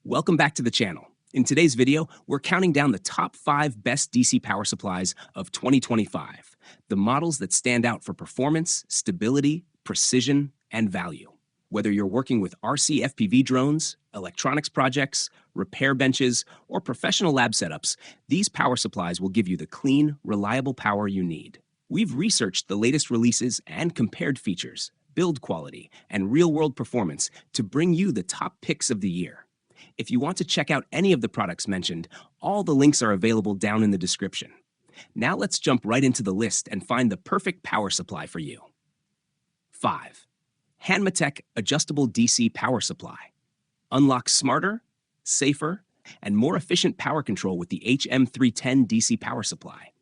Welcome back to the channel. In today's video, we're counting down the top 5 best DC power supplies of 2025, the models that stand out for performance, stability, precision, and value. Whether you're working with RC FPV drones, electronics projects, repair benches, or professional lab setups, these power supplies will give you the clean, reliable power you need. We've researched the latest releases and compared features, build quality, and real-world performance to bring you the top picks of the year. If you want to check out any of the products mentioned, all the links are available down in the description. Now let's jump right into the list and find the perfect power supply for you. 5. HANMATEK Adjustable DC Power Supply. Unlock smarter, safer, and more efficient power control with the HM310 DC power supply.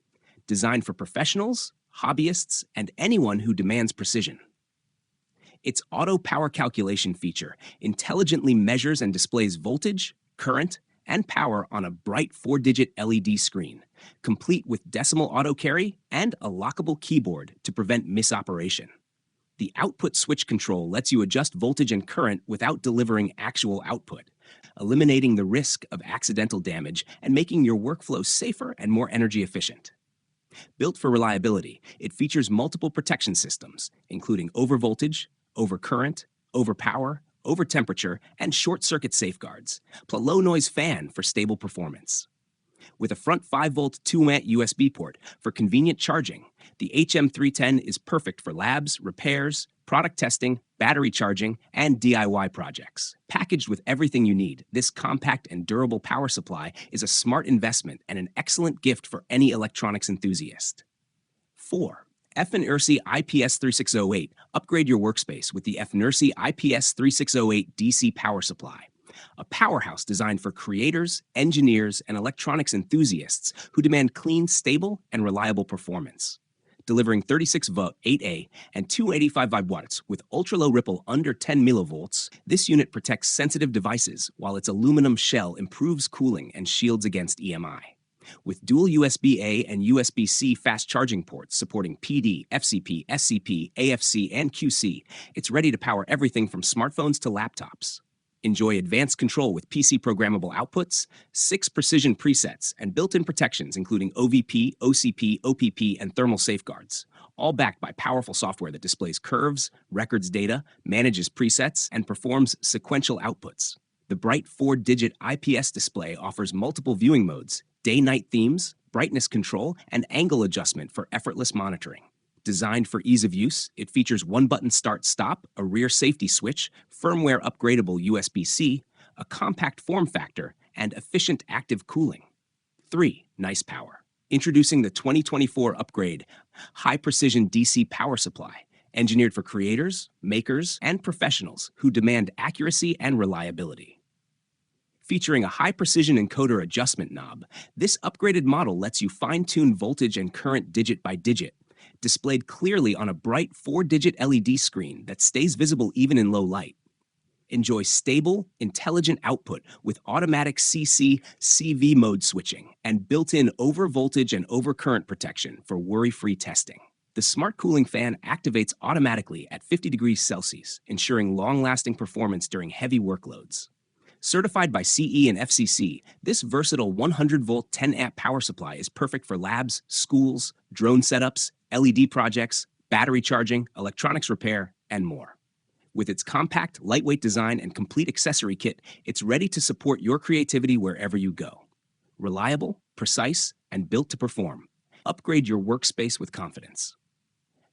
Designed for professionals, hobbyists, and anyone who demands precision. Its auto power calculation feature intelligently measures and displays voltage, current, and power on a bright 4-digit LED screen, complete with decimal auto carry and a lockable keyboard to prevent misoperation. The output switch control lets you adjust voltage and current without delivering actual output, eliminating the risk of accidental damage and making your workflow safer and more energy efficient. Built for reliability, it features multiple protection systems, including overvoltage, overcurrent, overpower, overtemperature, and short-circuit safeguards, plus a low-noise fan for stable performance. With a front 5-volt 2-amp USB port for convenient charging, the HM310 is perfect for labs, repairs, product testing, battery charging, and DIY projects. Packaged with everything you need, this compact and durable power supply is a smart investment and an excellent gift for any electronics enthusiast. 4. FNIRSI IPS3608. Upgrade your workspace with the FNIRSI IPS3608 DC power supply. A powerhouse designed for creators, engineers, and electronics enthusiasts who demand clean, stable, and reliable performance. Delivering 36-volt 8A and 285 watts with ultra-low ripple under 10 millivolts, this unit protects sensitive devices while its aluminum shell improves cooling and shields against EMI. With dual USB-A and USB-C fast charging ports supporting PD, FCP, SCP, AFC, and QC, it's ready to power everything from smartphones to laptops. Enjoy advanced control with PC programmable outputs, 6 precision presets, and built-in protections including OVP, OCP, OPP, and thermal safeguards, all backed by powerful software that displays curves, records data, manages presets, and performs sequential outputs. The bright 4-digit IPS display offers multiple viewing modes, day-night themes, brightness control, and angle adjustment for effortless monitoring. Designed for ease of use, it features 1-button start-stop, a rear safety switch, firmware upgradable USB-C, a compact form factor, and efficient active cooling. 3. Nice power. Introducing the 2024 upgrade high-precision DC power supply, engineered for creators, makers, and professionals who demand accuracy and reliability. Featuring a high-precision encoder adjustment knob, this upgraded model lets you fine-tune voltage and current digit by digit, displayed clearly on a bright 4-digit LED screen that stays visible even in low light. Enjoy stable, intelligent output with automatic CC/CV mode switching and built-in overvoltage and overcurrent protection for worry-free testing. The smart cooling fan activates automatically at 50 degrees Celsius, ensuring long-lasting performance during heavy workloads. Certified by CE and FCC, this versatile 100-volt 10-amp power supply is perfect for labs, schools, drone setups, LED projects, battery charging, electronics repair, and more. With its compact, lightweight design and complete accessory kit, it's ready to support your creativity wherever you go. Reliable, precise, and built to perform. Upgrade your workspace with confidence.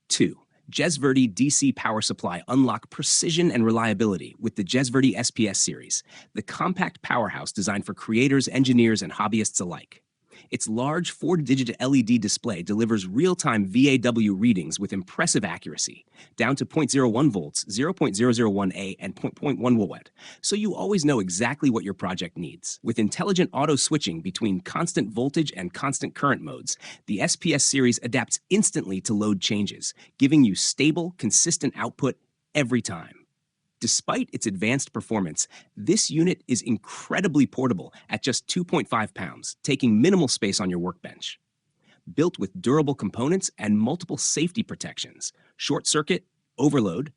2. Jesverty DC power supply. Unlock precision and reliability with the Jesverty SPS series, the compact powerhouse designed for creators, engineers, and hobbyists alike. Its large 4-digit LED display delivers real-time VAW readings with impressive accuracy, down to 0.01 volts, 0.001A, and 0.1 watt, so you always know exactly what your project needs. With intelligent auto switching between constant voltage and constant current modes, the SPS series adapts instantly to load changes, giving you stable, consistent output every time. Despite its advanced performance, this unit is incredibly portable at just 2.5 pounds, taking minimal space on your workbench. Built with durable components and multiple safety protections, short circuit, overload,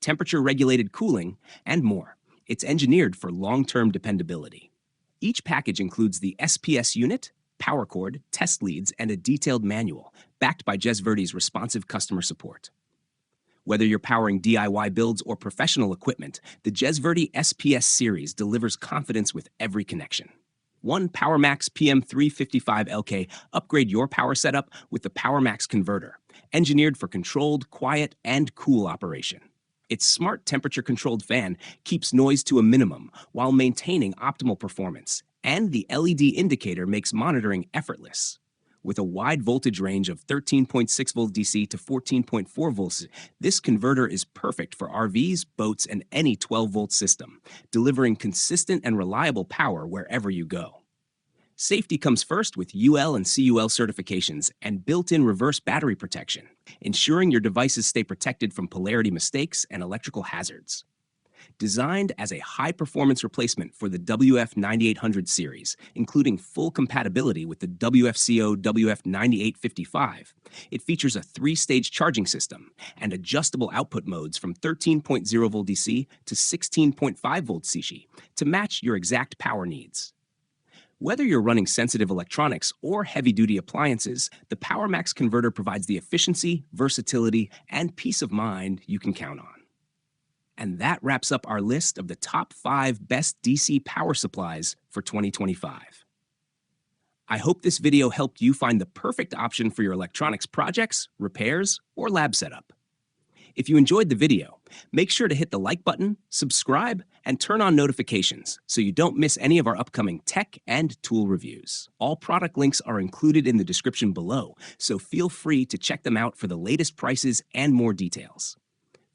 temperature-regulated cooling, and more, It's engineered for long-term dependability. Each package includes the SPS unit, power cord, test leads, and a detailed manual, backed by Jesverty's responsive customer support. Whether you're powering DIY builds or professional equipment, the Jesverty SPS series delivers confidence with every connection. One PowerMax PM355LK upgrade your power setup with the PowerMax converter, engineered for controlled, quiet, and cool operation. Its smart temperature-controlled fan keeps noise to a minimum while maintaining optimal performance, and the LED indicator makes monitoring effortless. With a wide voltage range of 13.6 volt DC to 14.4 volts, this converter is perfect for RVs, boats, and any 12-volt system, delivering consistent and reliable power wherever you go. Safety comes first with UL and CUL certifications and built-in reverse battery protection, ensuring your devices stay protected from polarity mistakes and electrical hazards. Designed as a high-performance replacement for the WF9800 series, including full compatibility with the WFCO WF9855, it features a 3-stage charging system and adjustable output modes from 13.0 volt DC to 16.5 volt CC to match your exact power needs. Whether you're running sensitive electronics or heavy-duty appliances, the PowerMax converter provides the efficiency, versatility, and peace of mind you can count on. And that wraps up our list of the top 5 best DC power supplies for 2025. I hope this video helped you find the perfect option for your electronics projects, repairs, or lab setup. If you enjoyed the video, make sure to hit the like button, subscribe, and turn on notifications so you don't miss any of our upcoming tech and tool reviews. All product links are included in the description below, so feel free to check them out for the latest prices and more details.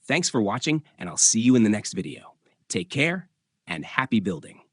Thanks for watching, and I'll see you in the next video. Take care, and happy building.